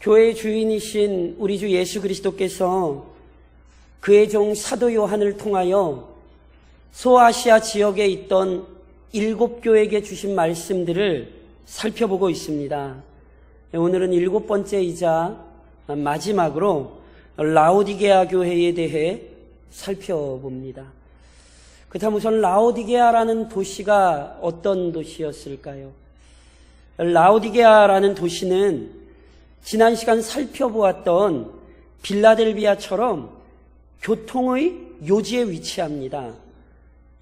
교회의 주인이신 우리 주 예수 그리스도께서 그의 종 사도 요한을 통하여 소아시아 지역에 있던 7교회에게 주신 말씀들을 살펴보고 있습니다. 오늘은 7번째이자 마지막으로 라오디게아 교회에 대해 살펴봅니다. 그렇다면 우선 라오디게아라는 도시가 어떤 도시였을까요? 라오디게아라는 도시는 지난 시간 살펴보았던 빌라델비아처럼 교통의 요지에 위치합니다.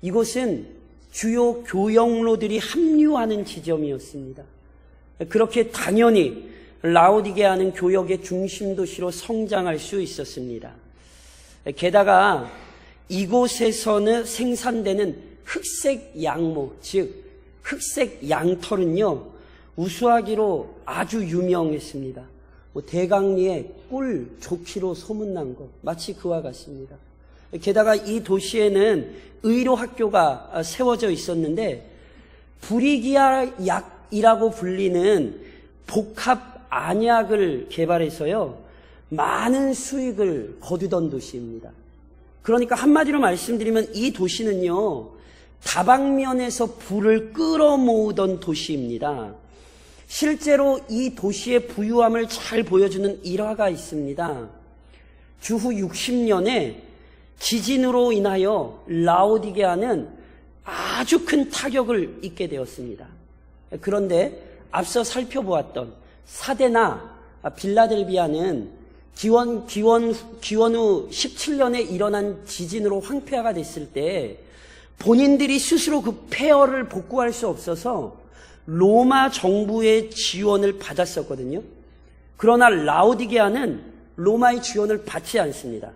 이곳은 주요 교역로들이 합류하는 지점이었습니다. 그렇게 당연히 라오디게아는 교역의 중심 도시로 성장할 수 있었습니다. 게다가 이곳에서는 생산되는 흑색 양모, 즉 흑색 양털은요 우수하기로 아주 유명했습니다. 대강리의 꿀 좋기로 소문난 것, 마치 그와 같습니다. 게다가 이 도시에는 의료학교가 세워져 있었는데 브리기아 약이라고 불리는 복합 안약을 개발해서요 많은 수익을 거두던 도시입니다. 그러니까 한마디로 말씀드리면 이 도시는요 다방면에서 부를 끌어모으던 도시입니다. 실제로 이 도시의 부유함을 잘 보여주는 일화가 있습니다. 주후 60년에 지진으로 인하여 라오디게아는 아주 큰 타격을 입게 되었습니다. 그런데 앞서 살펴보았던 사데나 빌라델비아는 기원 후 17년에 일어난 지진으로 황폐화가 됐을 때 본인들이 스스로 그 폐허를 복구할 수 없어서 로마 정부의 지원을 받았었거든요. 그러나 라오디게아는 로마의 지원을 받지 않습니다.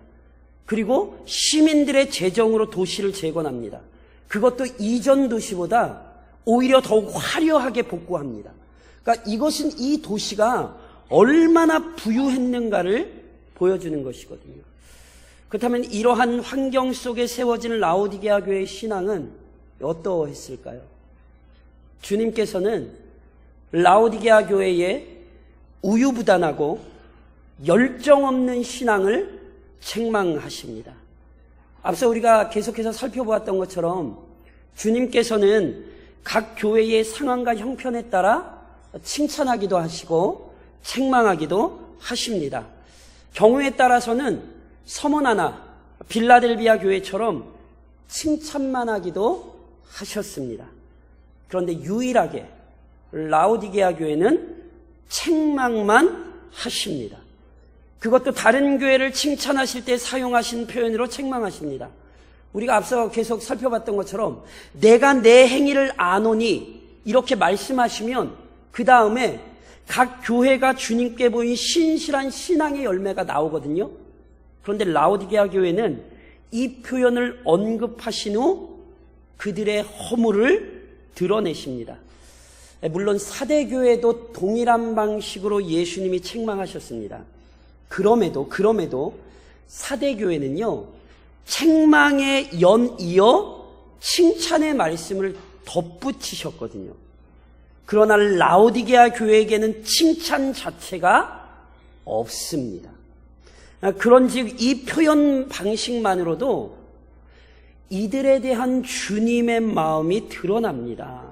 그리고 시민들의 재정으로 도시를 재건합니다. 그것도 이전 도시보다 오히려 더욱 화려하게 복구합니다. 그러니까 이것은 이 도시가 얼마나 부유했는가를 보여주는 것이거든요. 그렇다면 이러한 환경 속에 세워진 라오디게아 교회의 신앙은 어떠했을까요? 주님께서는 라오디게아 교회의 우유부단하고 열정 없는 신앙을 책망하십니다. 앞서 우리가 계속해서 살펴보았던 것처럼 주님께서는 각 교회의 상황과 형편에 따라 칭찬하기도 하시고 책망하기도 하십니다. 경우에 따라서는 서머나나 빌라델비아 교회처럼 칭찬만 하기도 하셨습니다. 그런데 유일하게 라오디게아 교회는 책망만 하십니다. 그것도 다른 교회를 칭찬하실 때 사용하신 표현으로 책망하십니다. 우리가 앞서 계속 살펴봤던 것처럼 내가 내 행위를 아노니 이렇게 말씀하시면 그 다음에 각 교회가 주님께 보인 신실한 신앙의 열매가 나오거든요. 그런데 라오디게아 교회는 이 표현을 언급하신 후 그들의 허물을 드러내십니다. 물론 사대교회도 동일한 방식으로 예수님이 책망하셨습니다. 그럼에도 사대교회는요 책망에 연이어 칭찬의 말씀을 덧붙이셨거든요. 그러나 라오디게아 교회에게는 칭찬 자체가 없습니다. 그런즉 이 표현 방식만으로도 이들에 대한 주님의 마음이 드러납니다.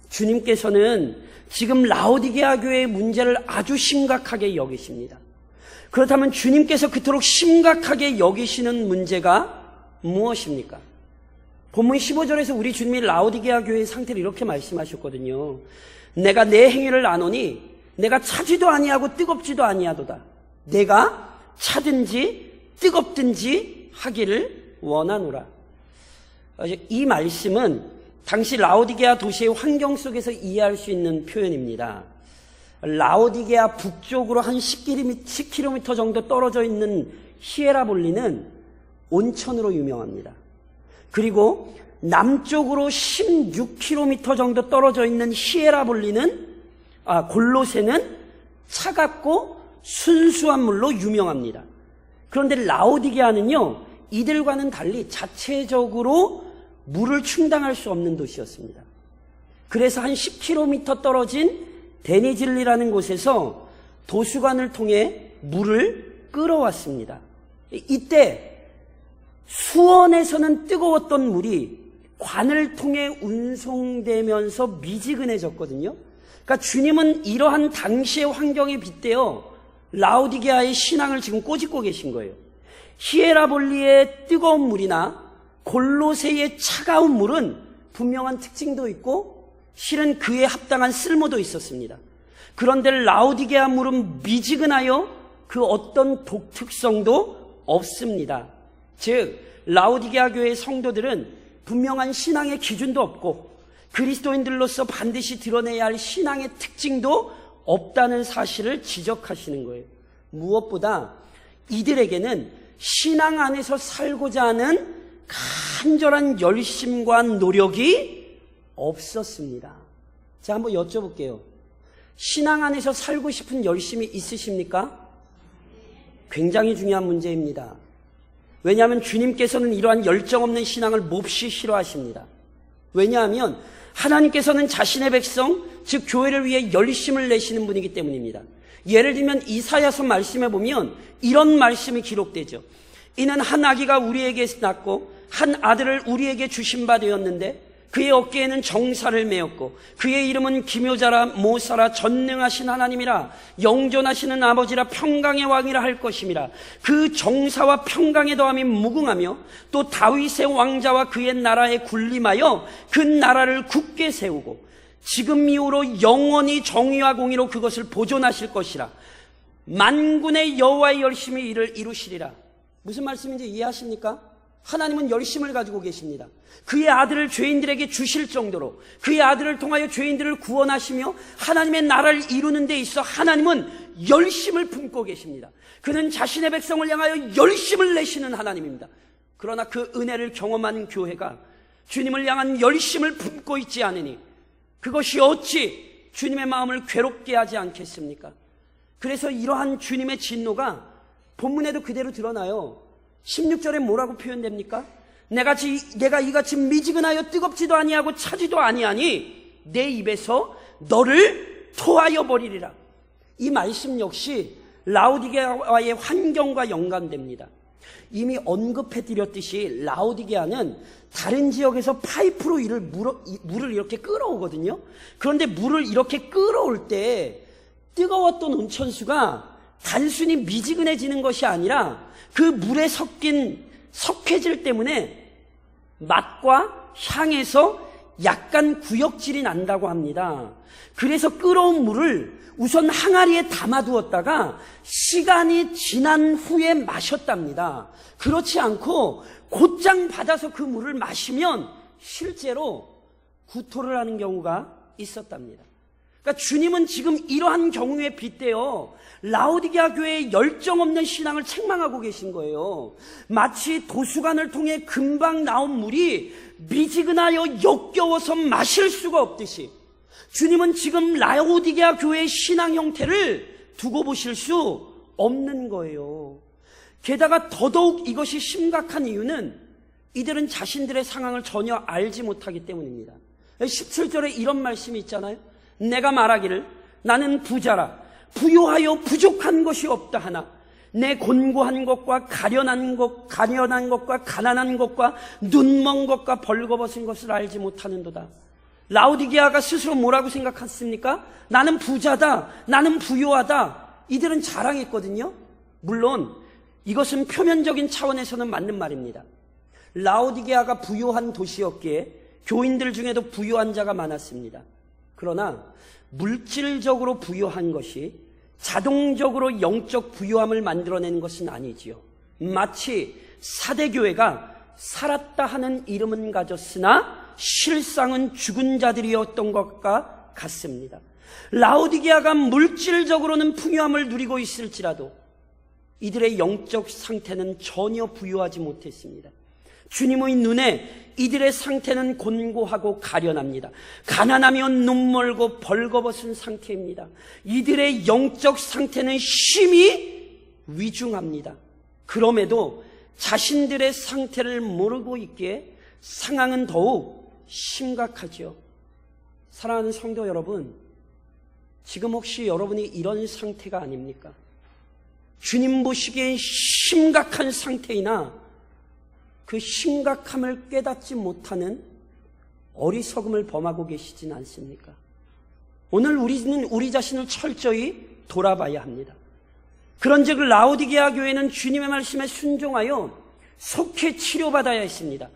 주님께서는 지금 라오디게아 교회의 문제를 아주 심각하게 여기십니다. 그렇다면 주님께서 그토록 심각하게 여기시는 문제가 무엇입니까? 본문 15절에서 우리 주님이 라오디게아 교회의 상태를 이렇게 말씀하셨거든요. 내가 내 행위를 아노니 내가 차지도 아니하고 뜨겁지도 아니하도다. 내가 차든지 뜨겁든지 하기를 원하노라. 이 말씀은 당시 라오디게아 도시의 환경 속에서 이해할 수 있는 표현입니다. 라오디게아 북쪽으로 한 10km 정도 떨어져 있는 히에라볼리는 온천으로 유명합니다. 그리고 남쪽으로 16km 정도 떨어져 있는 골로새는 차갑고 순수한 물로 유명합니다. 그런데 라오디게아는요 이들과는 달리 자체적으로 물을 충당할 수 없는 도시였습니다. 그래서 한 10km 떨어진 데니질리라는 곳에서 도수관을 통해 물을 끌어왔습니다. 이때 수원에서는 뜨거웠던 물이 관을 통해 운송되면서 미지근해졌거든요. 그러니까 주님은 이러한 당시의 환경에 빗대어 라오디게아의 신앙을 지금 꼬집고 계신 거예요. 히에라볼리의 뜨거운 물이나 골로새의 차가운 물은 분명한 특징도 있고 실은 그에 합당한 쓸모도 있었습니다. 그런데 라오디게아 물은 미지근하여 그 어떤 독특성도 없습니다. 즉 라오디게아 교회의 성도들은 분명한 신앙의 기준도 없고 그리스도인들로서 반드시 드러내야 할 신앙의 특징도 없다는 사실을 지적하시는 거예요. 무엇보다 이들에게는 신앙 안에서 살고자 하는 간절한 열심과 노력이 없었습니다. 자, 한번 여쭤볼게요. 신앙 안에서 살고 싶은 열심이 있으십니까? 굉장히 중요한 문제입니다. 왜냐하면 주님께서는 이러한 열정 없는 신앙을 몹시 싫어하십니다. 왜냐하면 하나님께서는 자신의 백성, 즉 교회를 위해 열심을 내시는 분이기 때문입니다. 예를 들면 이사야서 말씀에 보면 이런 말씀이 기록되죠. 이는 한 아기가 우리에게 낳고 한 아들을 우리에게 주신 바 되었는데 그의 어깨에는 정사를 메었고 그의 이름은 기묘자라 모사라 전능하신 하나님이라 영존하시는 아버지라 평강의 왕이라 할 것임이라. 그 정사와 평강의 더함이 무궁하며 또 다윗의 왕자와 그의 나라에 군림하여 그 나라를 굳게 세우고 지금 이후로 영원히 정의와 공의로 그것을 보존하실 것이라. 만군의 여호와의 열심히 이를 이루시리라. 무슨 말씀인지 이해하십니까? 하나님은 열심을 가지고 계십니다. 그의 아들을 죄인들에게 주실 정도로 그의 아들을 통하여 죄인들을 구원하시며 하나님의 나라를 이루는 데 있어 하나님은 열심을 품고 계십니다. 그는 자신의 백성을 향하여 열심을 내시는 하나님입니다. 그러나 그 은혜를 경험한 교회가 주님을 향한 열심을 품고 있지 않으니 그것이 어찌 주님의 마음을 괴롭게 하지 않겠습니까? 그래서 이러한 주님의 진노가 본문에도 그대로 드러나요. 16절에 뭐라고 표현됩니까? 내가 이같이 미지근하여 뜨겁지도 아니하고 차지도 아니하니 내 입에서 너를 토하여 버리리라. 이 말씀 역시 라오디게아의 환경과 연관됩니다. 이미 언급해드렸듯이 라오디게아는 다른 지역에서 파이프로 물을 이렇게 끌어오거든요. 그런데 물을 이렇게 끌어올 때 뜨거웠던 온천수가 단순히 미지근해지는 것이 아니라 그 물에 섞인 석회질 때문에 맛과 향에서 약간 구역질이 난다고 합니다. 그래서 끓어온 물을 우선 항아리에 담아두었다가 시간이 지난 후에 마셨답니다. 그렇지 않고 곧장 받아서 그 물을 마시면 실제로 구토를 하는 경우가 있었답니다. 그러니까 주님은 지금 이러한 경우에 빗대어 라오디게아 교회의 열정 없는 신앙을 책망하고 계신 거예요. 마치 도수관을 통해 금방 나온 물이 미지근하여 역겨워서 마실 수가 없듯이 주님은 지금 라오디게아 교회의 신앙 형태를 두고 보실 수 없는 거예요. 게다가 더더욱 이것이 심각한 이유는 이들은 자신들의 상황을 전혀 알지 못하기 때문입니다. 17절에 이런 말씀이 있잖아요. 내가 말하기를 나는 부자라 부요하여 부족한 것이 없다 하나 내 곤고한 것과 가련한 것과 가난한 것과 눈먼 것과 벌거벗은 것을 알지 못하는도다. 라오디게아가 스스로 뭐라고 생각했습니까? 나는 부자다, 나는 부요하다. 이들은 자랑했거든요. 물론 이것은 표면적인 차원에서는 맞는 말입니다. 라오디게아가 부요한 도시였기에 교인들 중에도 부요한 자가 많았습니다. 그러나 물질적으로 부유한 것이 자동적으로 영적 부유함을 만들어내는 것은 아니지요. 마치 사대교회가 살았다 하는 이름은 가졌으나 실상은 죽은 자들이었던 것과 같습니다. 라오디게아가 물질적으로는 풍요함을 누리고 있을지라도 이들의 영적 상태는 전혀 부유하지 못했습니다. 주님의 눈에 이들의 상태는 곤고하고 가련합니다. 가난하며 눈멀고 벌거벗은 상태입니다. 이들의 영적 상태는 심히 위중합니다. 그럼에도 자신들의 상태를 모르고 있기에 상황은 더욱 심각하죠. 사랑하는 성도 여러분, 지금 혹시 여러분이 이런 상태가 아닙니까? 주님 보시기엔 심각한 상태이나 그 심각함을 깨닫지 못하는 어리석음을 범하고 계시진 않습니까? 오늘 우리는 우리 자신을 철저히 돌아봐야 합니다. 그런즉 라오디게아 교회는 주님의 말씀에 순종하여 속히 치료받아야 했습니다.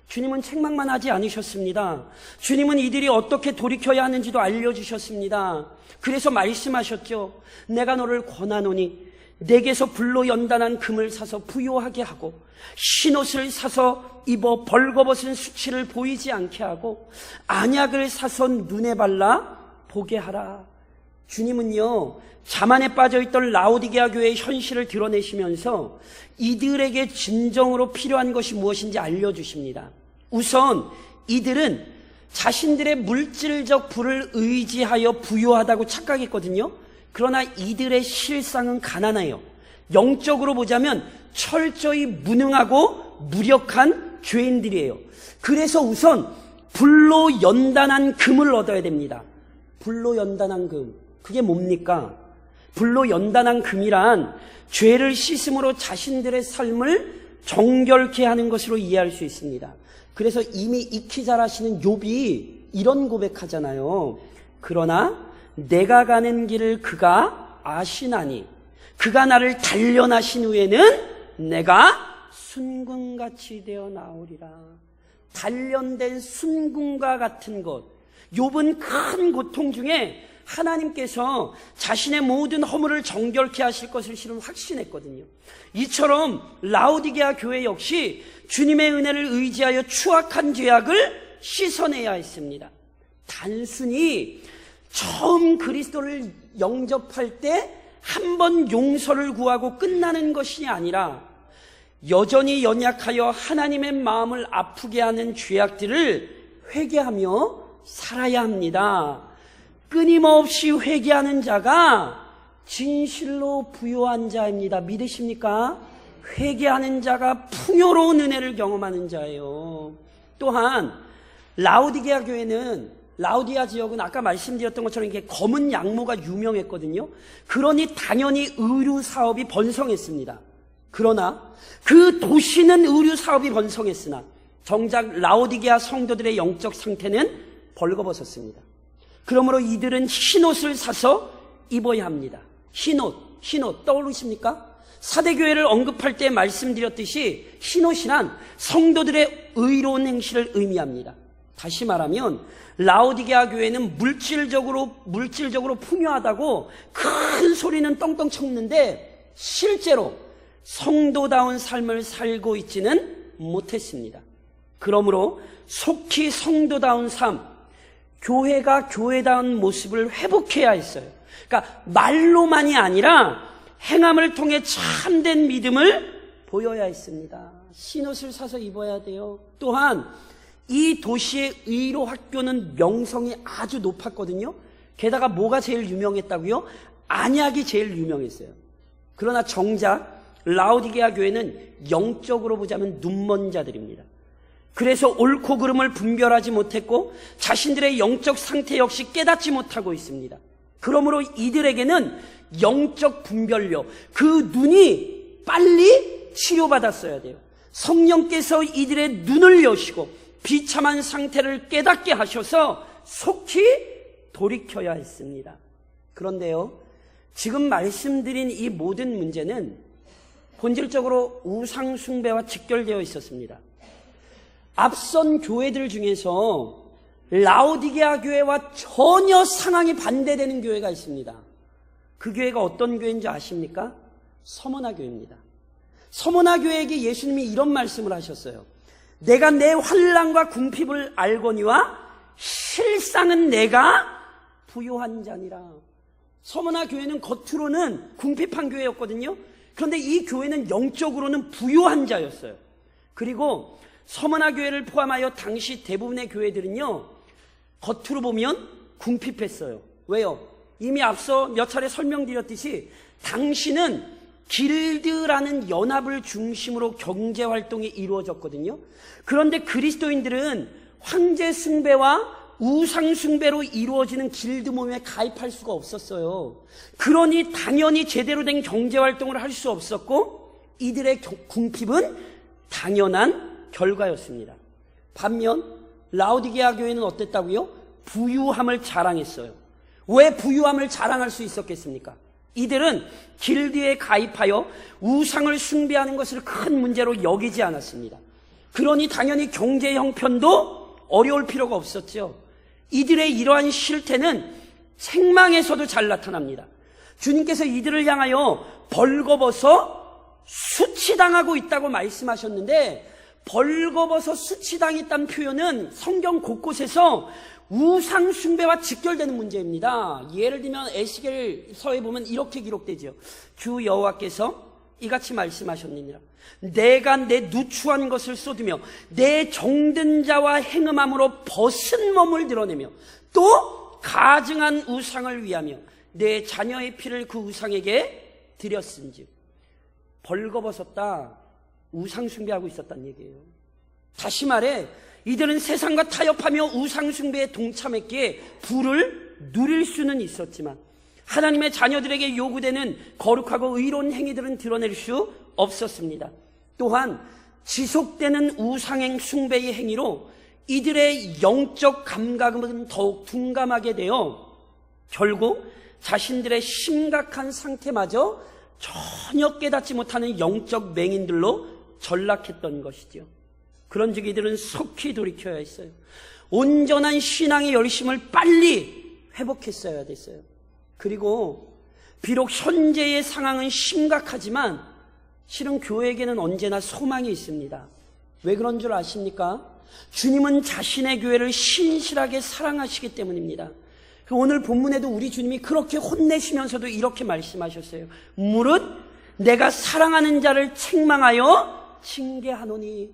주님은 책망만 하지 않으셨습니다. 주님은 이들이 어떻게 돌이켜야 하는지도 알려주셨습니다. 그래서 말씀하셨죠. 내가 너를 권하노니 내게서 불로 연단한 금을 사서 부요하게 하고 흰옷을 사서 입어 벌거벗은 수치를 보이지 않게 하고 안약을 사서 눈에 발라 보게 하라. 주님은요, 자만에 빠져있던 라오디게아 교회의 현실을 드러내시면서 이들에게 진정으로 필요한 것이 무엇인지 알려주십니다. 우선 이들은 자신들의 물질적 부를 의지하여 부유하다고 착각했거든요. 그러나 이들의 실상은 가난해요. 영적으로 보자면 철저히 무능하고 무력한 죄인들이에요. 그래서 우선 불로 연단한 금을 얻어야 됩니다. 불로 연단한 금, 그게 뭡니까? 불로 연단한 금이란 죄를 씻음으로 자신들의 삶을 정결케 하는 것으로 이해할 수 있습니다. 그래서 이미 익히 잘 아시는 욥이 이런 고백하잖아요. 그러나 내가 가는 길을 그가 아시나니 그가 나를 단련하신 후에는 내가 순금같이 되어 나오리라. 단련된 순금과 같은 것. 욥은 큰 고통 중에 하나님께서 자신의 모든 허물을 정결케 하실 것을 실은 확신했거든요. 이처럼 라오디게아 교회 역시 주님의 은혜를 의지하여 추악한 죄악을 씻어내야 했습니다. 단순히 처음 그리스도를 영접할 때 한 번 용서를 구하고 끝나는 것이 아니라 여전히 연약하여 하나님의 마음을 아프게 하는 죄악들을 회개하며 살아야 합니다. 끊임없이 회개하는 자가 진실로 부요한 자입니다. 믿으십니까? 회개하는 자가 풍요로운 은혜를 경험하는 자예요. 또한 라오디게아 교회는, 라오디아 지역은 아까 말씀드렸던 것처럼 이렇게 검은 양모가 유명했거든요. 그러니 당연히 의류 사업이 번성했습니다. 그러나 그 도시는 의류 사업이 번성했으나 정작 라오디게아 성도들의 영적 상태는 벌거벗었습니다. 그러므로 이들은 흰옷을 사서 입어야 합니다. 흰옷 떠오르십니까? 사대교회를 언급할 때 말씀드렸듯이 흰옷이란 성도들의 의로운 행실을 의미합니다. 다시 말하면 라오디게아 교회는 물질적으로 풍요하다고 큰 소리는 떵떵 쳤는데 실제로 성도다운 삶을 살고 있지는 못했습니다. 그러므로 속히 성도다운 삶, 교회가 교회다운 모습을 회복해야 했어요. 그러니까 말로만이 아니라 행함을 통해 참된 믿음을 보여야 했습니다. 흰옷을 사서 입어야 돼요. 또한 이 도시의 의로 학교는 명성이 아주 높았거든요. 게다가 뭐가 제일 유명했다고요? 안약이 제일 유명했어요. 그러나 정작 라오디게아 교회는 영적으로 보자면 눈먼 자들입니다. 그래서 옳고 그름을 분별하지 못했고 자신들의 영적 상태 역시 깨닫지 못하고 있습니다. 그러므로 이들에게는 영적 분별력, 그 눈이 빨리 치료받았어야 돼요. 성령께서 이들의 눈을 여시고 비참한 상태를 깨닫게 하셔서 속히 돌이켜야 했습니다. 그런데요, 지금 말씀드린 이 모든 문제는 본질적으로 우상 숭배와 직결되어 있었습니다. 앞선 교회들 중에서 라오디게아 교회와 전혀 상황이 반대되는 교회가 있습니다. 그 교회가 어떤 교회인지 아십니까? 서머나 교회입니다. 서머나 교회에게 예수님이 이런 말씀을 하셨어요. 내가 내 환난과 궁핍을 알거니와 실상은 내가 부요한 자니라. 서머나 교회는 겉으로는 궁핍한 교회였거든요. 그런데 이 교회는 영적으로는 부요한 자였어요. 그리고 서머나 교회를 포함하여 당시 대부분의 교회들은요, 겉으로 보면 궁핍했어요. 왜요? 이미 앞서 몇 차례 설명드렸듯이 당시는 길드라는 연합을 중심으로 경제활동이 이루어졌거든요. 그런데 그리스도인들은 황제 숭배와 우상숭배로 이루어지는 길드 모임에 가입할 수가 없었어요. 그러니 당연히 제대로 된 경제활동을 할 수 없었고 이들의 궁핍은 당연한 결과였습니다. 반면 라오디게아 교회는 어땠다고요? 부유함을 자랑했어요. 왜 부유함을 자랑할 수 있었겠습니까? 이들은 길드에 가입하여 우상을 숭배하는 것을 큰 문제로 여기지 않았습니다. 그러니 당연히 경제 형편도 어려울 필요가 없었죠. 이들의 이러한 실태는 책망에서도 잘 나타납니다. 주님께서 이들을 향하여 벌거벗어 수치당하고 있다고 말씀하셨는데, 벌거벗어 수치당했다는 표현은 성경 곳곳에서 우상 숭배와 직결되는 문제입니다. 예를 들면 에스겔서에 보면 이렇게 기록되죠. 주 여호와께서 이같이 말씀하셨느니라. 내가 내 누추한 것을 쏟으며 내 정든 자와 행음함으로 벗은 몸을 드러내며 또 가증한 우상을 위하며 내 자녀의 피를 그 우상에게 드렸은즉. 벌거벗었다, 우상 숭배하고 있었다는 얘기예요. 다시 말해 이들은 세상과 타협하며 우상 숭배에 동참했기에 부를 누릴 수는 있었지만 하나님의 자녀들에게 요구되는 거룩하고 의로운 행위들은 드러낼 수 없었습니다. 또한 지속되는 우상행 숭배의 행위로 이들의 영적 감각은 더욱 둔감하게 되어 결국 자신들의 심각한 상태마저 전혀 깨닫지 못하는 영적 맹인들로 전락했던 것이죠. 그런즉 이들은 속히 돌이켜야 했어요. 온전한 신앙의 열심을 빨리 회복했어야 됐어요. 그리고 비록 현재의 상황은 심각하지만 실은 교회에게는 언제나 소망이 있습니다. 왜 그런 줄 아십니까? 주님은 자신의 교회를 신실하게 사랑하시기 때문입니다. 오늘 본문에도 우리 주님이 그렇게 혼내시면서도 이렇게 말씀하셨어요. 무릇 내가 사랑하는 자를 책망하여 징계하노니.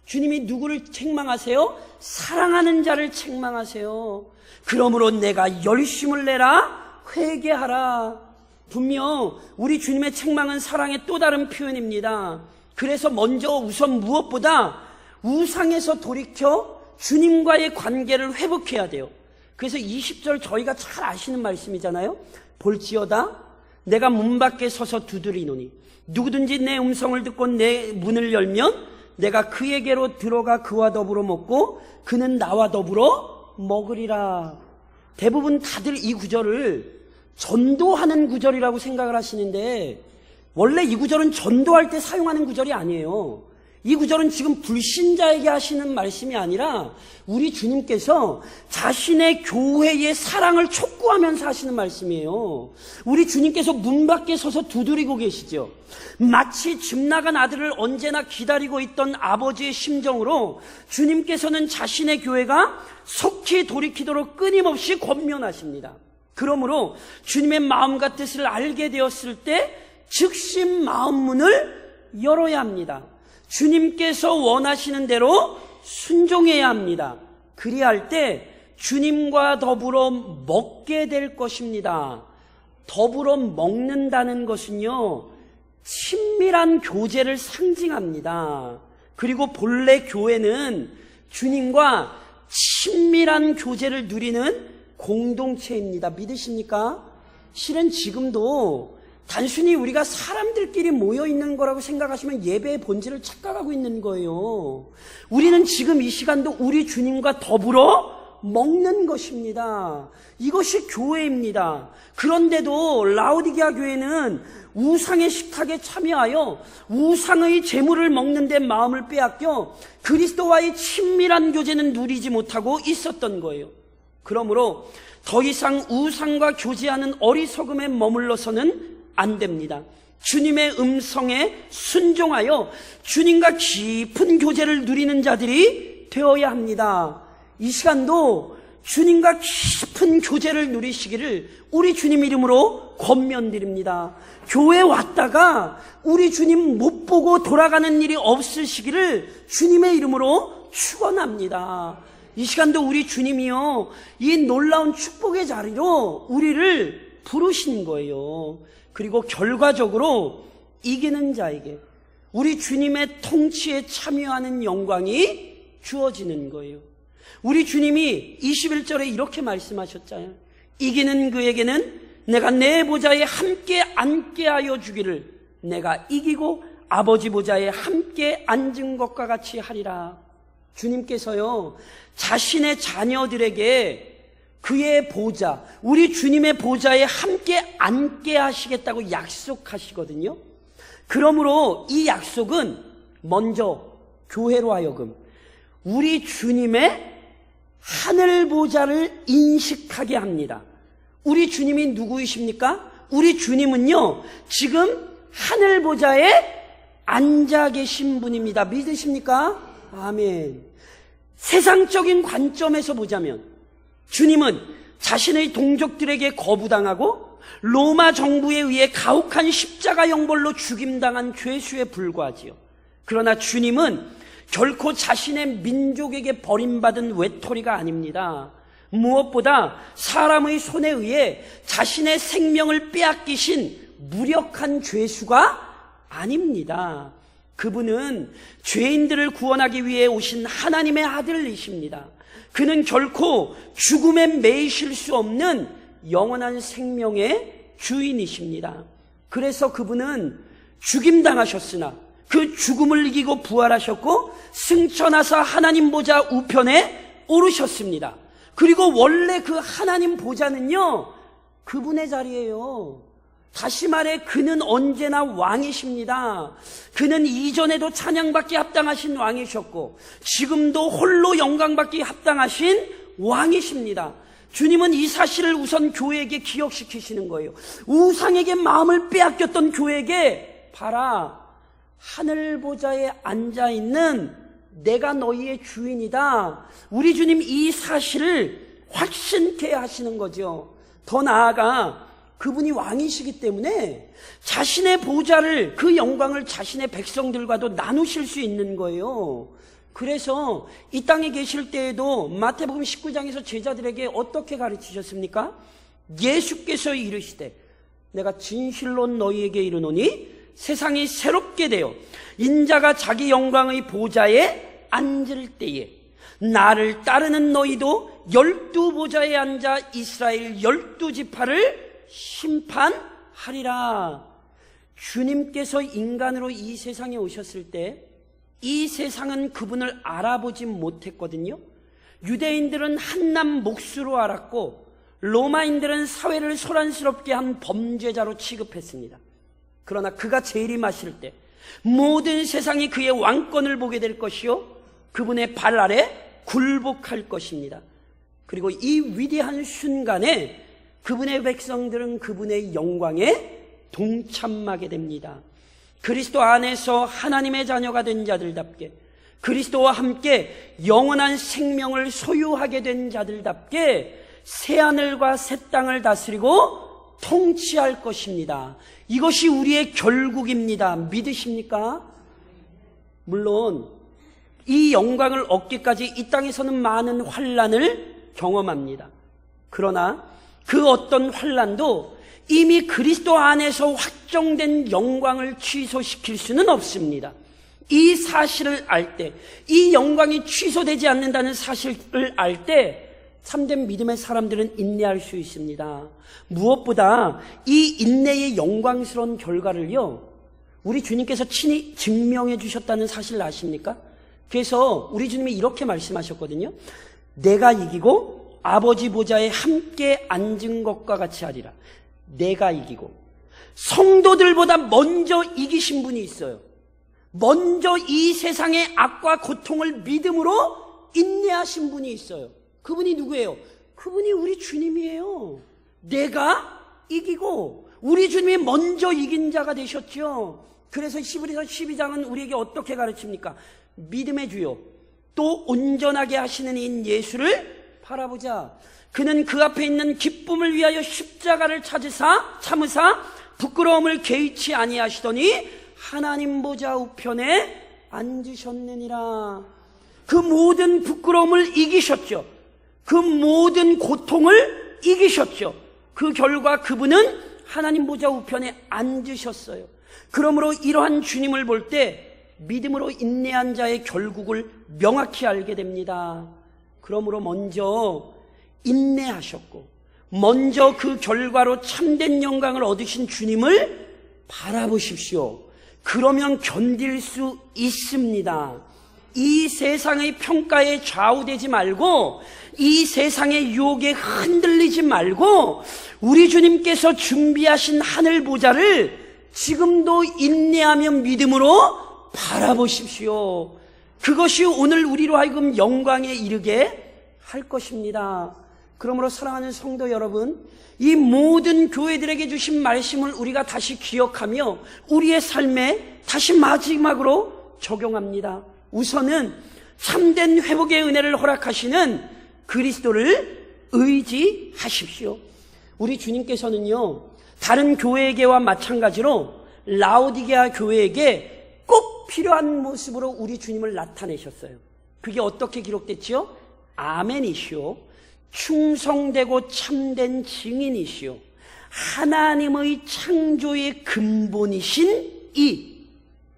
주님이 누구를 책망하세요? 사랑하는 자를 책망하세요. 그러므로 내가 열심을 내라, 회개하라. 분명 우리 주님의 책망은 사랑의 또 다른 표현입니다. 그래서 먼저 우선 무엇보다 우상에서 돌이켜 주님과의 관계를 회복해야 돼요. 그래서 20절 저희가 잘 아시는 말씀이잖아요. 볼지어다 내가 문 밖에 서서 두드리노니 누구든지 내 음성을 듣고 내 문을 열면 내가 그에게로 들어가 그와 더불어 먹고 그는 나와 더불어 먹으리라. 대부분 다들 이 구절을 전도하는 구절이라고 생각을 하시는데 원래 이 구절은 전도할 때 사용하는 구절이 아니에요. 이 구절은 지금 불신자에게 하시는 말씀이 아니라 우리 주님께서 자신의 교회의 사랑을 촉구하면서 하시는 말씀이에요. 우리 주님께서 문 밖에 서서 두드리고 계시죠. 마치 집 나간 아들을 언제나 기다리고 있던 아버지의 심정으로 주님께서는 자신의 교회가 속히 돌이키도록 끊임없이 권면하십니다. 그러므로 주님의 마음과 뜻을 알게 되었을 때 즉시 마음 문을 열어야 합니다. 주님께서 원하시는 대로 순종해야 합니다. 그리할 때 주님과 더불어 먹게 될 것입니다. 더불어 먹는다는 것은요, 친밀한 교제를 상징합니다. 그리고 본래 교회는 주님과 친밀한 교제를 누리는 공동체입니다. 믿으십니까? 실은 지금도 단순히 우리가 사람들끼리 모여있는 거라고 생각하시면 예배의 본질을 착각하고 있는 거예요. 우리는 지금 이 시간도 우리 주님과 더불어 먹는 것입니다. 이것이 교회입니다. 그런데도 라오디게아 교회는 우상의 식탁에 참여하여 우상의 재물을 먹는 데 마음을 빼앗겨 그리스도와의 친밀한 교제는 누리지 못하고 있었던 거예요. 그러므로 더 이상 우상과 교제하는 어리석음에 머물러서는 안 됩니다. 주님의 음성에 순종하여 주님과 깊은 교제를 누리는 자들이 되어야 합니다. 이 시간도 주님과 깊은 교제를 누리시기를 우리 주님 이름으로 권면드립니다. 교회 왔다가 우리 주님 못 보고 돌아가는 일이 없으시기를 주님의 이름으로 축원합니다. 이 시간도 우리 주님이요, 이 놀라운 축복의 자리로 우리를 부르시는 거예요. 그리고 결과적으로 이기는 자에게 우리 주님의 통치에 참여하는 영광이 주어지는 거예요. 우리 주님이 21절에 이렇게 말씀하셨잖아요. 이기는 그에게는 내가 내 보좌에 함께 앉게 하여 주기를 내가 이기고 아버지 보좌에 함께 앉은 것과 같이 하리라. 주님께서요, 자신의 자녀들에게 그의 보좌, 우리 주님의 보좌에 함께 앉게 하시겠다고 약속하시거든요. 그러므로 이 약속은 먼저 교회로 하여금 우리 주님의 하늘 보좌를 인식하게 합니다. 우리 주님이 누구이십니까? 우리 주님은요, 지금 하늘 보좌에 앉아 계신 분입니다. 믿으십니까? 아멘. 세상적인 관점에서 보자면 주님은 자신의 동족들에게 거부당하고 로마 정부에 의해 가혹한 십자가 형벌로 죽임당한 죄수에 불과하지요. 그러나 주님은 결코 자신의 민족에게 버림받은 외톨이가 아닙니다. 무엇보다 사람의 손에 의해 자신의 생명을 빼앗기신 무력한 죄수가 아닙니다. 그분은 죄인들을 구원하기 위해 오신 하나님의 아들이십니다. 그는 결코 죽음에 매이실 수 없는 영원한 생명의 주인이십니다. 그래서 그분은 죽임당하셨으나 그 죽음을 이기고 부활하셨고 승천하사 하나님 보좌 우편에 오르셨습니다. 그리고 원래 그 하나님 보좌는요, 그분의 자리예요. 다시 말해 그는 언제나 왕이십니다. 그는 이전에도 찬양받기 합당하신 왕이셨고 지금도 홀로 영광받기 합당하신 왕이십니다. 주님은 이 사실을 우선 교회에게 기억시키시는 거예요. 우상에게 마음을 빼앗겼던 교회에게 봐라, 하늘 보좌에 앉아있는 내가 너희의 주인이다. 우리 주님 이 사실을 확신케 하시는 거죠. 더 나아가 그분이 왕이시기 때문에 자신의 보좌를, 그 영광을 자신의 백성들과도 나누실 수 있는 거예요. 그래서 이 땅에 계실 때에도 마태복음 19장에서 제자들에게 어떻게 가르치셨습니까? 예수께서 이르시되 내가 진실로 너희에게 이르노니 세상이 새롭게 되어 인자가 자기 영광의 보좌에 앉을 때에 나를 따르는 너희도 12보좌에 앉아 이스라엘 12지파를 심판하리라. 주님께서 인간으로 이 세상에 오셨을 때 이 세상은 그분을 알아보지 못했거든요. 유대인들은 한낱 몫으로 알았고 로마인들은 사회를 소란스럽게 한 범죄자로 취급했습니다. 그러나 그가 재림하실 때 모든 세상이 그의 왕권을 보게 될 것이요 그분의 발 아래 굴복할 것입니다. 그리고 이 위대한 순간에 그분의 백성들은 그분의 영광에 동참하게 됩니다. 그리스도 안에서 하나님의 자녀가 된 자들답게, 그리스도와 함께 영원한 생명을 소유하게 된 자들답게 새하늘과 새 땅을 다스리고 통치할 것입니다. 이것이 우리의 결국입니다. 믿으십니까? 물론 이 영광을 얻기까지 이 땅에서는 많은 환난을 경험합니다. 그러나 그 어떤 환난도 이미 그리스도 안에서 확정된 영광을 취소시킬 수는 없습니다. 이 사실을 알 때, 이 영광이 취소되지 않는다는 사실을 알 때 참된 믿음의 사람들은 인내할 수 있습니다. 무엇보다 이 인내의 영광스러운 결과를요, 우리 주님께서 친히 증명해 주셨다는 사실을 아십니까? 그래서 우리 주님이 이렇게 말씀하셨거든요. 내가 이기고 아버지 보좌에 함께 앉은 것과 같이 하리라. 내가 이기고, 성도들보다 먼저 이기신 분이 있어요. 먼저 이 세상의 악과 고통을 믿음으로 인내하신 분이 있어요. 그분이 누구예요? 그분이 우리 주님이에요. 내가 이기고 우리 주님이 먼저 이긴 자가 되셨죠. 그래서 히브리서 12장은 우리에게 어떻게 가르칩니까? 믿음의 주요 또 온전하게 하시는 인 예수를 바라보자. 그는 그 앞에 있는 기쁨을 위하여 십자가를 참으사 부끄러움을 개의치 아니하시더니 하나님 보좌 우편에 앉으셨느니라. 그 모든 부끄러움을 이기셨죠. 그 모든 고통을 이기셨죠. 그 결과 그분은 하나님 보좌 우편에 앉으셨어요. 그러므로 이러한 주님을 볼 때 믿음으로 인내한 자의 결국을 명확히 알게 됩니다. 그러므로 먼저 인내하셨고 먼저 그 결과로 참된 영광을 얻으신 주님을 바라보십시오. 그러면 견딜 수 있습니다. 이 세상의 평가에 좌우되지 말고 이 세상의 유혹에 흔들리지 말고 우리 주님께서 준비하신 하늘 보좌를 지금도 인내하며 믿음으로 바라보십시오. 그것이 오늘 우리로 하여금 영광에 이르게 할 것입니다. 그러므로 사랑하는 성도 여러분, 이 모든 교회들에게 주신 말씀을 우리가 다시 기억하며 우리의 삶에 다시 마지막으로 적용합니다. 우선은 참된 회복의 은혜를 허락하시는 그리스도를 의지하십시오. 우리 주님께서는요, 다른 교회에게와 마찬가지로 라오디게아 교회에게 꼭 필요한 모습으로 우리 주님을 나타내셨어요. 그게 어떻게 기록됐지요? 아멘이시오, 충성되고 참된 증인이시오, 하나님의 창조의 근본이신 이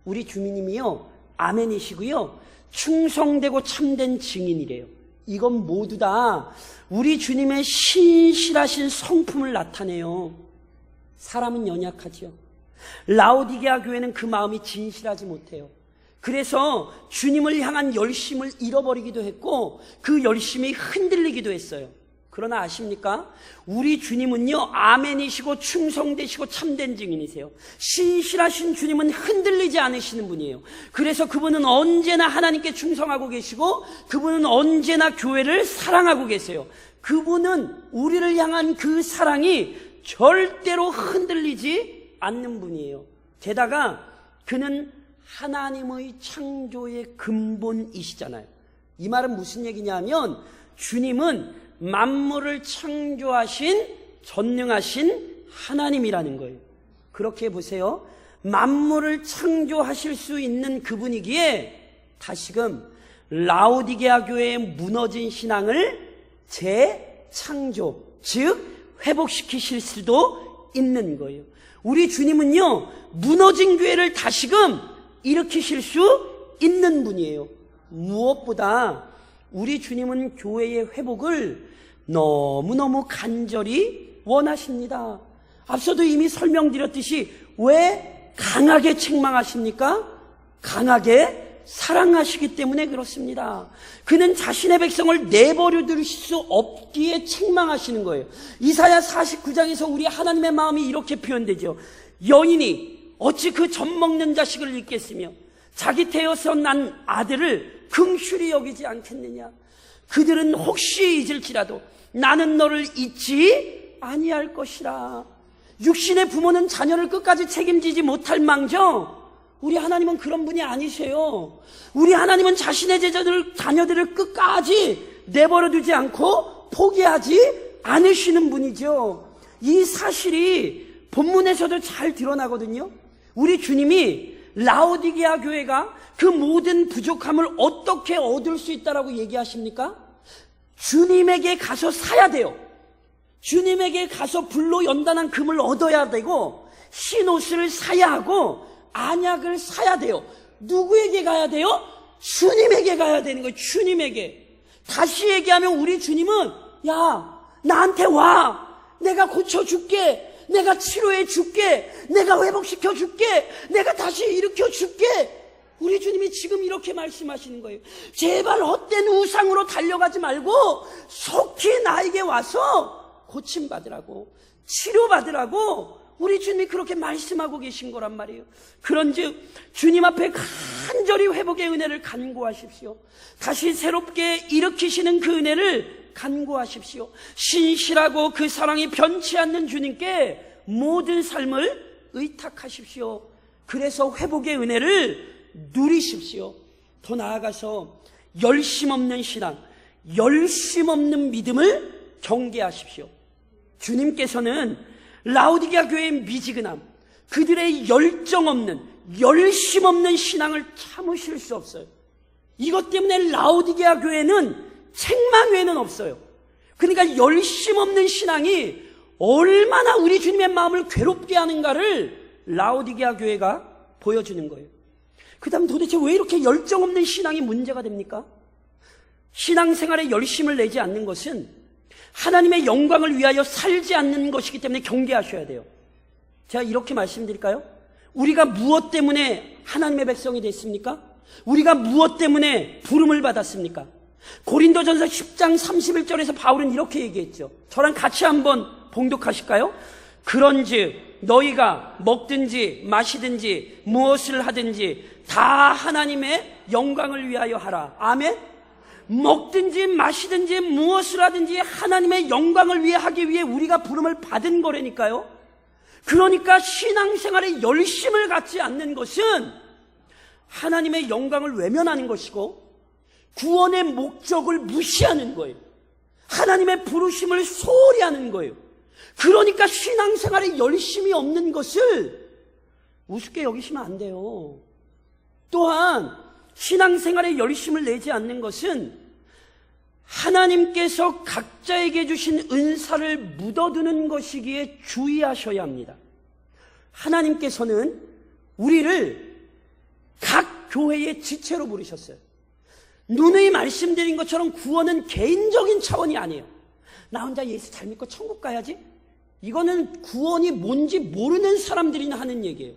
우리 주님이요 아멘이시고요, 충성되고 참된 증인이래요. 이건 모두 다 우리 주님의 신실하신 성품을 나타내요. 사람은 연약하지요. 라오디게아 교회는 그 마음이 진실하지 못해요. 그래서 주님을 향한 열심을 잃어버리기도 했고 그 열심이 흔들리기도 했어요. 그러나 아십니까? 우리 주님은요 아멘이시고 충성되시고 참된 증인이세요. 신실하신 주님은 흔들리지 않으시는 분이에요. 그래서 그분은 언제나 하나님께 충성하고 계시고 그분은 언제나 교회를 사랑하고 계세요. 그분은 우리를 향한 그 사랑이 절대로 흔들리지 않는 분이에요. 게다가 그는 하나님의 창조의 근본이시잖아요. 이 말은 무슨 얘기냐면 주님은 만물을 창조하신 전능하신 하나님이라는 거예요. 그렇게 보세요. 만물을 창조하실 수 있는 그분이기에 다시금 라오디게아 교회의 무너진 신앙을 재창조, 즉 회복시키실 수도 있는 거예요. 우리 주님은요 무너진 교회를 다시금 일으키실 수 있는 분이에요. 무엇보다 우리 주님은 교회의 회복을 너무너무 간절히 원하십니다. 앞서도 이미 설명드렸듯이 왜 강하게 책망하십니까? 강하게 사랑하시기 때문에 그렇습니다. 그는 자신의 백성을 내버려 두실 수 없기에 책망하시는 거예요. 이사야 49장에서 우리 하나님의 마음이 이렇게 표현되죠. 여인이 어찌 그 젖 먹는 자식을 잊겠으며 자기 태어서 난 아들을 긍휼히 여기지 않겠느냐. 그들은 혹시 잊을지라도 나는 너를 잊지 아니할 것이라. 육신의 부모는 자녀를 끝까지 책임지지 못할 망정 우리 하나님은 그런 분이 아니세요. 우리 하나님은 자신의 자녀들을 끝까지 내버려두지 않고 포기하지 않으시는 분이죠. 이 사실이 본문에서도 잘 드러나거든요. 우리 주님이 라오디게아 교회가 그 모든 부족함을 어떻게 얻을 수 있다라고 얘기하십니까? 주님에게 가서 사야 돼요. 주님에게 가서 불로 연단한 금을 얻어야 되고 흰옷을 사야 하고 안약을 사야 돼요. 누구에게 가야 돼요? 주님에게 가야 되는 거예요. 주님에게. 다시 얘기하면 우리 주님은 야 나한테 와, 내가 고쳐줄게, 내가 치료해 줄게, 내가 회복시켜 줄게, 내가 다시 일으켜 줄게. 우리 주님이 지금 이렇게 말씀하시는 거예요. 제발 헛된 우상으로 달려가지 말고 속히 나에게 와서 고침받으라고, 치료받으라고 우리 주님이 그렇게 말씀하고 계신 거란 말이에요. 그런즉 주님 앞에 간절히 회복의 은혜를 간구하십시오. 다시 새롭게 일으키시는 그 은혜를 간구하십시오. 신실하고 그 사랑이 변치 않는 주님께 모든 삶을 의탁하십시오. 그래서 회복의 은혜를 누리십시오. 더 나아가서 열심 없는 신앙, 열심 없는 믿음을 경계하십시오. 주님께서는 라오디게아 교회의 미지근함, 그들의 열정 없는, 열심 없는 신앙을 참으실 수 없어요. 이것 때문에 라오디게아 교회는 책망 외에는 없어요. 그러니까 열심 없는 신앙이 얼마나 우리 주님의 마음을 괴롭게 하는가를 라오디게아 교회가 보여주는 거예요. 그 다음 도대체 왜 이렇게 열정 없는 신앙이 문제가 됩니까? 신앙생활에 열심을 내지 않는 것은 하나님의 영광을 위하여 살지 않는 것이기 때문에 경계하셔야 돼요. 제가 이렇게 말씀드릴까요? 우리가 무엇 때문에 하나님의 백성이 됐습니까? 우리가 무엇 때문에 부름을 받았습니까? 고린도전서 10장 31절에서 바울은 이렇게 얘기했죠. 저랑 같이 한번 봉독하실까요? 그런즉 너희가 먹든지 마시든지 무엇을 하든지 다 하나님의 영광을 위하여 하라. 아멘? 먹든지 마시든지 무엇을 하든지 하나님의 영광을 위해 하기 위해 우리가 부름을 받은 거라니까요. 그러니까 신앙생활에 열심을 갖지 않는 것은 하나님의 영광을 외면하는 것이고 구원의 목적을 무시하는 거예요. 하나님의 부르심을 소홀히 하는 거예요. 그러니까 신앙생활에 열심이 없는 것을 우습게 여기시면 안 돼요. 또한 신앙생활에 열심을 내지 않는 것은 하나님께서 각자에게 주신 은사를 묻어두는 것이기에 주의하셔야 합니다. 하나님께서는 우리를 각 교회의 지체로 부르셨어요. 누누이 말씀드린 것처럼 구원은 개인적인 차원이 아니에요. 나 혼자 예수 잘 믿고 천국 가야지? 이거는 구원이 뭔지 모르는 사람들이 하는 얘기예요.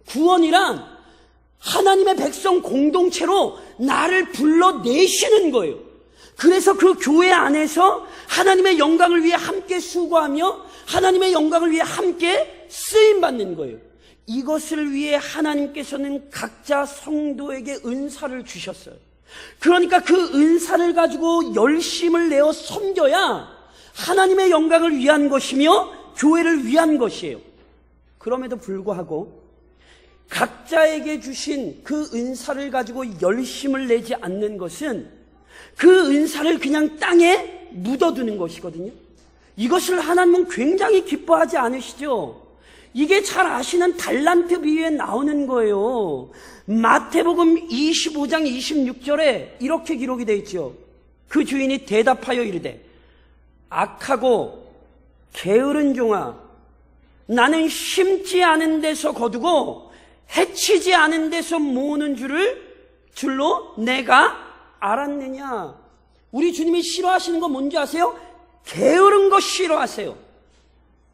구원이란 하나님의 백성 공동체로 나를 불러내시는 거예요. 그래서 그 교회 안에서 하나님의 영광을 위해 함께 수고하며 하나님의 영광을 위해 함께 쓰임받는 거예요. 이것을 위해 하나님께서는 각자 성도에게 은사를 주셨어요. 그러니까 그 은사를 가지고 열심을 내어 섬겨야 하나님의 영광을 위한 것이며 교회를 위한 것이에요. 그럼에도 불구하고 각자에게 주신 그 은사를 가지고 열심을 내지 않는 것은 그 은사를 그냥 땅에 묻어두는 것이거든요. 이것을 하나님은 굉장히 기뻐하지 않으시죠? 이게 잘 아시는 달란트 비유에 나오는 거예요. 마태복음 25장 26절에 이렇게 기록이 되어 있죠. 그 주인이 대답하여 이르되 악하고 게으른 종아, 나는 심지 않은 데서 거두고 해치지 않은 데서 모으는 줄로 내가 알았느냐. 우리 주님이 싫어하시는 거 뭔지 아세요? 게으른 거 싫어하세요.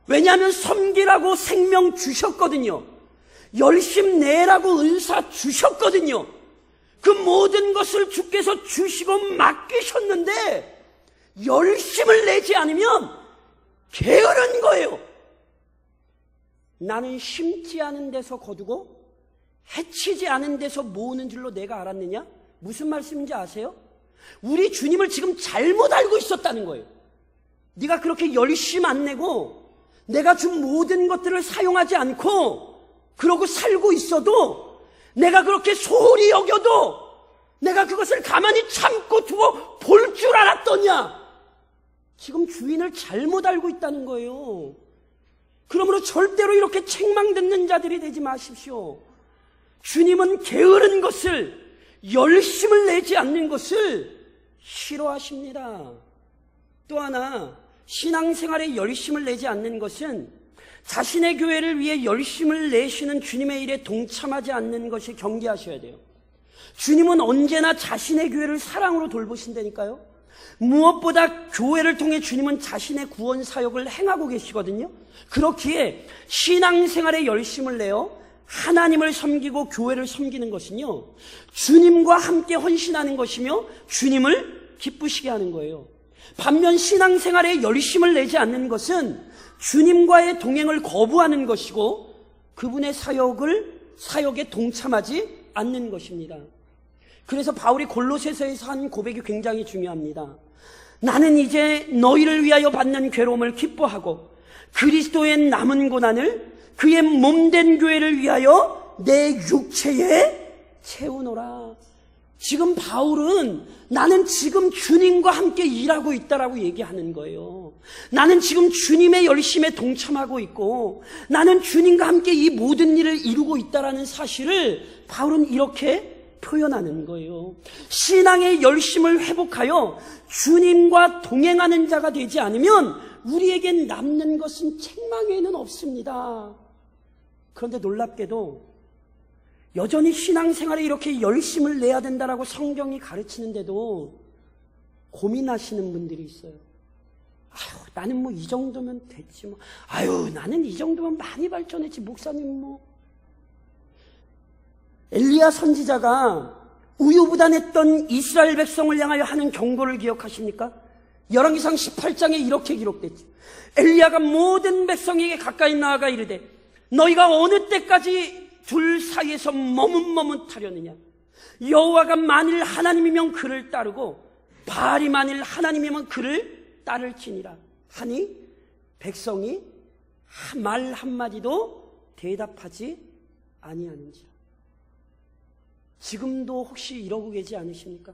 왜냐하면 섬기라고 생명 주셨거든요. 열심 내라고 은사 주셨거든요. 그 모든 것을 주께서 주시고 맡기셨는데 열심을 내지 않으면 게으른 거예요. 나는 심지 않은 데서 거두고 해치지 않은 데서 모으는 줄로 내가 알았느냐? 무슨 말씀인지 아세요? 우리 주님을 지금 잘못 알고 있었다는 거예요. 네가 그렇게 열심 안 내고 내가 준 모든 것들을 사용하지 않고 그러고 살고 있어도 내가 그렇게 소홀히 여겨도 내가 그것을 가만히 참고 두고 볼 줄 알았더냐? 지금 주인을 잘못 알고 있다는 거예요. 그러므로 절대로 이렇게 책망 듣는 자들이 되지 마십시오. 주님은 게으른 것을, 열심을 내지 않는 것을 싫어하십니다. 또 하나, 신앙생활에 열심을 내지 않는 것은 자신의 교회를 위해 열심을 내시는 주님의 일에 동참하지 않는 것이 경계하셔야 돼요. 주님은 언제나 자신의 교회를 사랑으로 돌보신다니까요. 무엇보다 교회를 통해 주님은 자신의 구원 사역을 행하고 계시거든요. 그렇기에 신앙생활에 열심을 내어 하나님을 섬기고 교회를 섬기는 것은요, 주님과 함께 헌신하는 것이며 주님을 기쁘시게 하는 거예요. 반면 신앙생활에 열심을 내지 않는 것은 주님과의 동행을 거부하는 것이고 그분의 사역에 동참하지 않는 것입니다. 그래서 바울이 골로새서에서 한 고백이 굉장히 중요합니다. 나는 이제 너희를 위하여 받는 괴로움을 기뻐하고 그리스도의 남은 고난을 그의 몸된 교회를 위하여 내 육체에 채우노라. 지금 바울은 나는 지금 주님과 함께 일하고 있다라고 얘기하는 거예요. 나는 지금 주님의 열심에 동참하고 있고 나는 주님과 함께 이 모든 일을 이루고 있다라는 사실을 바울은 이렇게 표현하는 거예요. 신앙의 열심을 회복하여 주님과 동행하는 자가 되지 않으면 우리에겐 남는 것은 책망에는 없습니다. 그런데 놀랍게도 여전히 신앙생활에 이렇게 열심을 내야 된다라고 성경이 가르치는데도 고민하시는 분들이 있어요. 아유, 나는 뭐 이 정도면 됐지 뭐. 아유, 나는 이 정도면 많이 발전했지, 목사님 뭐. 엘리야 선지자가 우유부단했던 이스라엘 백성을 향하여 하는 경고를 기억하십니까? 열왕기상 18장에 이렇게 기록됐죠. 엘리야가 모든 백성에게 가까이 나아가 이르되 너희가 어느 때까지 둘 사이에서 머뭇머뭇하려느냐. 여호와가 만일 하나님이면 그를 따르고 바알이 만일 하나님이면 그를 따를지니라 하니 백성이 말 한마디도 대답하지 아니하는지라. 지금도 혹시 이러고 계지 않으십니까?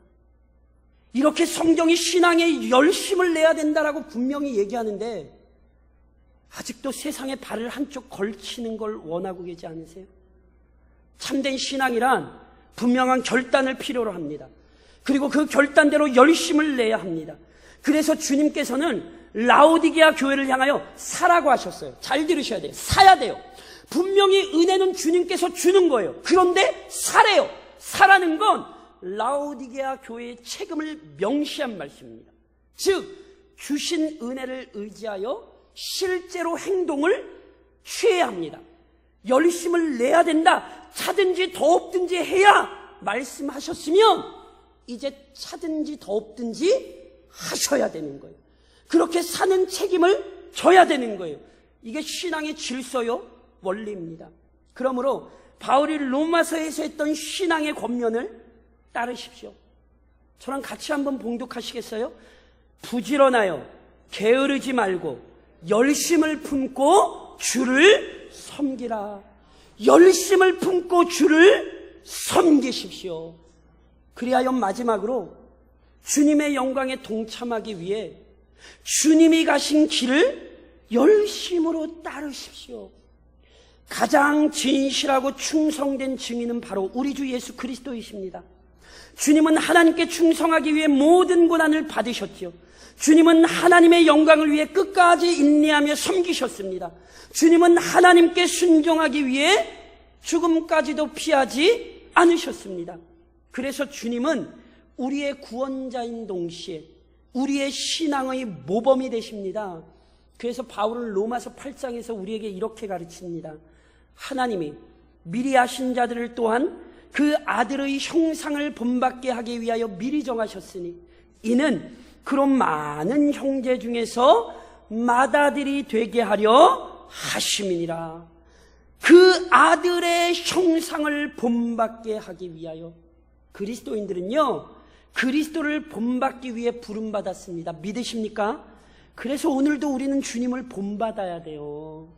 이렇게 성경이 신앙에 열심을 내야 된다라고 분명히 얘기하는데 아직도 세상에 발을 한쪽 걸치는 걸 원하고 계지 않으세요? 참된 신앙이란 분명한 결단을 필요로 합니다. 그리고 그 결단대로 열심을 내야 합니다. 그래서 주님께서는 라오디게아 교회를 향하여 사라고 하셨어요. 잘 들으셔야 돼요. 사야 돼요. 분명히 은혜는 주님께서 주는 거예요. 그런데 사래요. 사라는 건 라오디게아 교회의 책임을 명시한 말씀입니다. 즉 주신 은혜를 의지하여 실제로 행동을 취해야 합니다. 열심을 내야 된다. 차든지 더 없든지 해야 말씀하셨으면 이제 차든지 더 없든지 하셔야 되는 거예요. 그렇게 사는 책임을 져야 되는 거예요. 이게 신앙의 질서요, 원리입니다. 그러므로 바울이 로마서에서 했던 신앙의 권면을 따르십시오. 저랑 같이 한번 봉독하시겠어요? 부지런하여 게으르지 말고 열심을 품고 주를 섬기라. 열심을 품고 주를 섬기십시오. 그리하여 마지막으로 주님의 영광에 동참하기 위해 주님이 가신 길을 열심으로 따르십시오. 가장 진실하고 충성된 증인은 바로 우리 주 예수 그리스도이십니다. 주님은 하나님께 충성하기 위해 모든 고난을 받으셨죠. 주님은 하나님의 영광을 위해 끝까지 인내하며 섬기셨습니다. 주님은 하나님께 순종하기 위해 죽음까지도 피하지 않으셨습니다. 그래서 주님은 우리의 구원자인 동시에 우리의 신앙의 모범이 되십니다. 그래서 바울은 로마서 8장에서 우리에게 이렇게 가르칩니다. 하나님이 미리 아신 자들을 또한 그 아들의 형상을 본받게 하기 위하여 미리 정하셨으니 이는 그런 많은 형제 중에서 맏아들이 되게 하려 하심이니라. 그 아들의 형상을 본받게 하기 위하여. 그리스도인들은요, 그리스도를 본받기 위해 부름받았습니다. 믿으십니까? 그래서 오늘도 우리는 주님을 본받아야 돼요.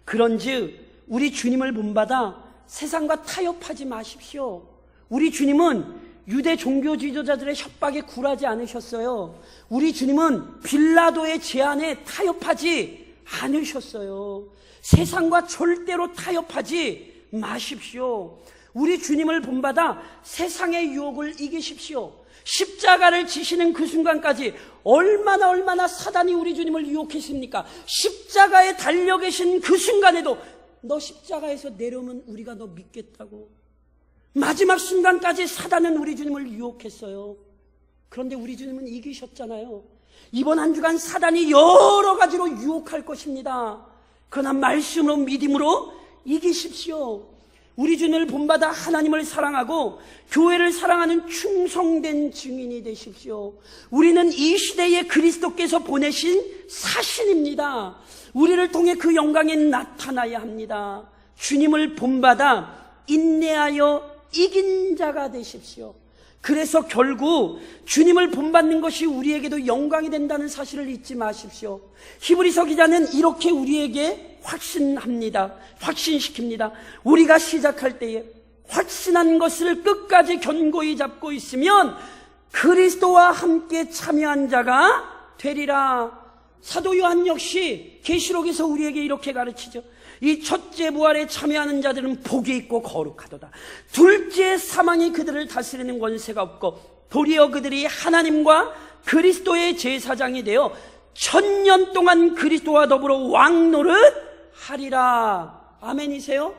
그런즉 우리 주님을 본받아 세상과 타협하지 마십시오. 우리 주님은 유대 종교 지도자들의 협박에 굴하지 않으셨어요. 우리 주님은 빌라도의 제안에 타협하지 않으셨어요. 세상과 절대로 타협하지 마십시오. 우리 주님을 본받아 세상의 유혹을 이기십시오. 십자가를 지시는 그 순간까지 얼마나 사단이 우리 주님을 유혹했습니까? 십자가에 달려 계신 그 순간에도 너 십자가에서 내려오면 우리가 너 믿겠다고. 마지막 순간까지 사단은 우리 주님을 유혹했어요. 그런데 우리 주님은 이기셨잖아요. 이번 한 주간 사단이 여러 가지로 유혹할 것입니다. 그러나 말씀으로 믿음으로 이기십시오. 우리 주님을 본받아 하나님을 사랑하고 교회를 사랑하는 충성된 증인이 되십시오. 우리는 이 시대에 그리스도께서 보내신 사신입니다. 우리를 통해 그 영광에 나타나야 합니다. 주님을 본받아 인내하여 이긴 자가 되십시오. 그래서 결국 주님을 본받는 것이 우리에게도 영광이 된다는 사실을 잊지 마십시오. 히브리서 기자는 이렇게 우리에게 확신시킵니다. 우리가 시작할 때에 확신한 것을 끝까지 견고히 잡고 있으면 그리스도와 함께 참여한 자가 되리라. 사도 요한 역시 계시록에서 우리에게 이렇게 가르치죠. 이 첫째 부활에 참여하는 자들은 복이 있고 거룩하도다. 둘째 사망이 그들을 다스리는 권세가 없고 도리어 그들이 하나님과 그리스도의 제사장이 되어 1000년 동안 그리스도와 더불어 왕노릇 하리라. 아멘이세요?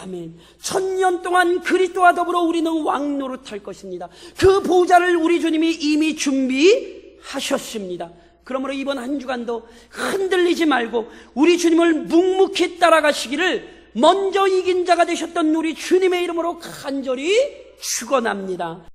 아멘. 1000년 동안 그리스도와 더불어 우리는 왕노릇할 것입니다. 그 보좌를 우리 주님이 이미 준비해 하셨습니다. 그러므로 이번 한 주간도 흔들리지 말고 우리 주님을 묵묵히 따라가시기를 먼저 이긴 자가 되셨던 우리 주님의 이름으로 간절히 축원합니다.